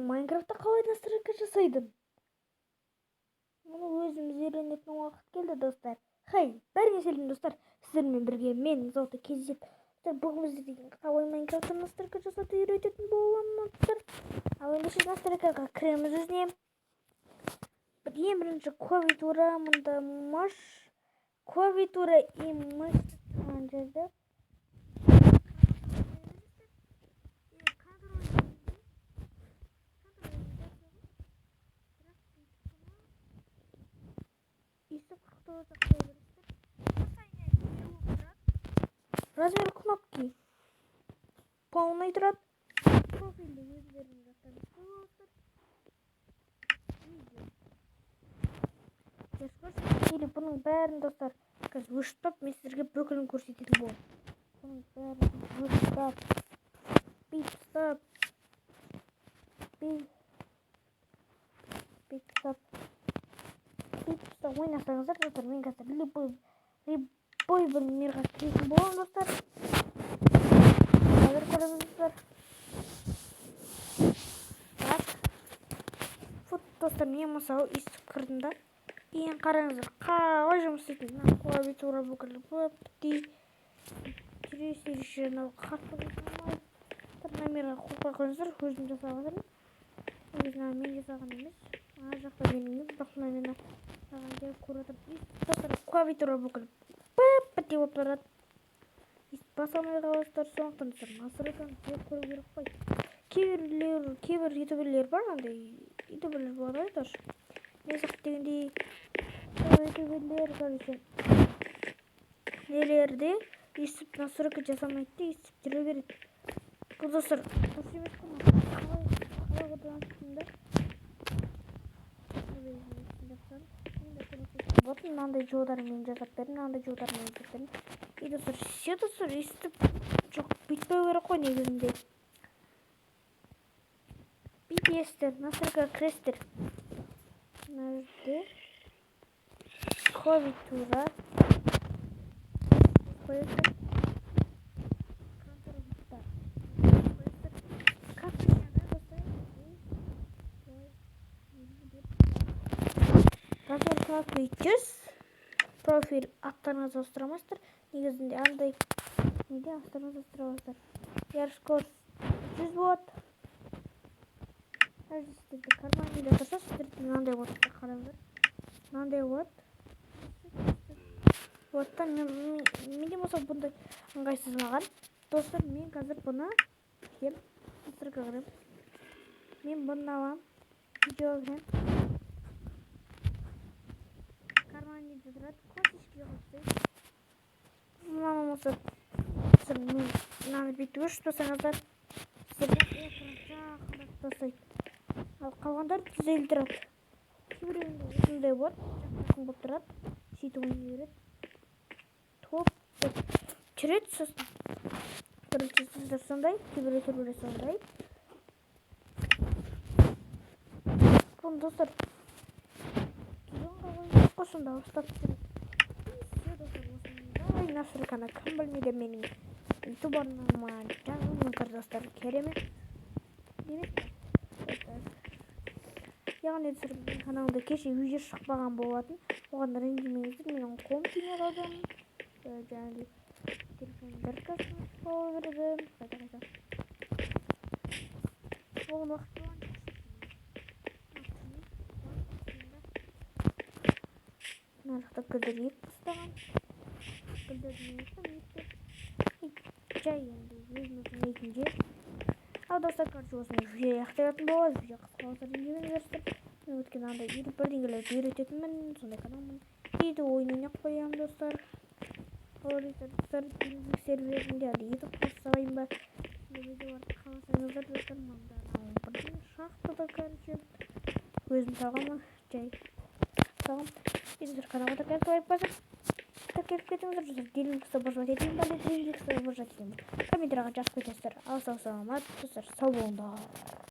Майнкрафтта қалай настройка жасайды? Мұны өзіміз үйренетін уақыт келді, достар. Хей, бәріңе сәлем, достар. Сіздермен бірге мен Зауыт кездесіп, бүгін сіздерге қалай Майнкрафтта настройка жасауды үйрететін боламын, достар. Ал ендеше настройкаға кіреміз өзіне. Ең бірінші клавиатура, мұнда маш клавиатура и мышь тұрған жерде размер кнопки полный тұрады. Профильді өздерін жақтарыңыз болыңыздар. Или бұның бәрін, достар, қазір өшіп мен сіздерге бүкілін көрсететін боламын. Бұның бәрін өшіп, бип-стоп ойнасаңыздар, достар, мен қазір любой бір мирға кіретін боламын, достар. Қазір көреміз, достар. Вот, достар, мен мысалы естіп кірдім да. Ең қараңыздар, қалай жұмыс істейтін. Клавиатура бүкілі бітті. Жүресер үшін қатты болмайды. Номерға қойып қойыңыздар, өзім жасағандарым. Мен жасаған емес. Жақта менің емес, бірақ мен жасаған жер көріп. Достар, клавиатура бүкілі бітті болып тұрады. Баса алмай қаласыздар, сондықтан настройканы тез көру керек қой. Кейбір ютуберлер бар, андай ютуберлер болады ғой, тоже. Мен сияқты дегендей ютуберлер, короче, нелерде естіп настройка жасамайды да, естіп жүре береді. Бұл, достар, дұрыс емес қой, қалай қолданыстым да. Вот мынандай жолдармен жасап бердім, мынандай жолдармен жасап бердім. И, достар, все, достар, естіп жоқ, бүйтпеу керек қой негізінде. BTS-тер, настройка кіресіздер. Мына жерде клавиатура қойыңыздар. Размер кнопкой 100. Профиль аттарыңызды ауыстырамайсыздар. Негізінде андай неде аттарыңызды ауыстырамайсыздар. Ярскорс 100 Вт. Сіздерді карманында тұрса, сіздерді мынандай Вт қараңыздар. Мынандай Вт. Вттан менде болса бұндай ыңғайсыз маған. Достар, мен қазір бұны настройка қараймын. Мен бұны аламын. Видео қараймын. Карманында тұрады. Классический қойсай. Мынаны болса, мынаны бүйтіп өшіп тұрсаңыздар, сіздерді жақындап тастайды. Ал қалғандар түзеліп тұрады. Кейбіреуінде осындай болады, жақын болып тұрады. Сөйтіп ойнай береді. Топ жүреді сосын. Бірінші сіздер сондай, кейбіреу түрлері сондай. Бұны, достар, осында ұстап жүреді. Осындай настройканы кім білмейді менің ютуб арнама жазылыңыздар, достар, керемет. Яғни сіздердің каналымда кеше видео шықпаған болатын. Оған ренжімеңіздер, менің қолым тимей қалды. Жаңағы телефонның зарядкасын алып бердім. Қайта. Оған уақыт болған. Мына жақта гүлдер егіп тастаған. Гүлдердің жай енді өзіміздің егін жер. Ал, достар, осыны видео аяқтайтын болады. Видео қысқа болса ренжімеңіздер. Мен өткен андай бірдеңелерді үйрететінмін, сондай каналмын. Кейде ойын ойнап қоямын, достар. Достар, телевизор серверінде ютуб қосайын ба? Видеоларды қаласаңыздар, достар, мындан бірден шахтада, короче, өзім тағамын, жай тағам. Достар, каналға тіркеліп лайк басып, тіркеліп кетіңіздер, достар, делінкісті бұржат етейін ба, комменттерға жазып кетесіздер. Ал, сау саламат, достар, сау болыңдар.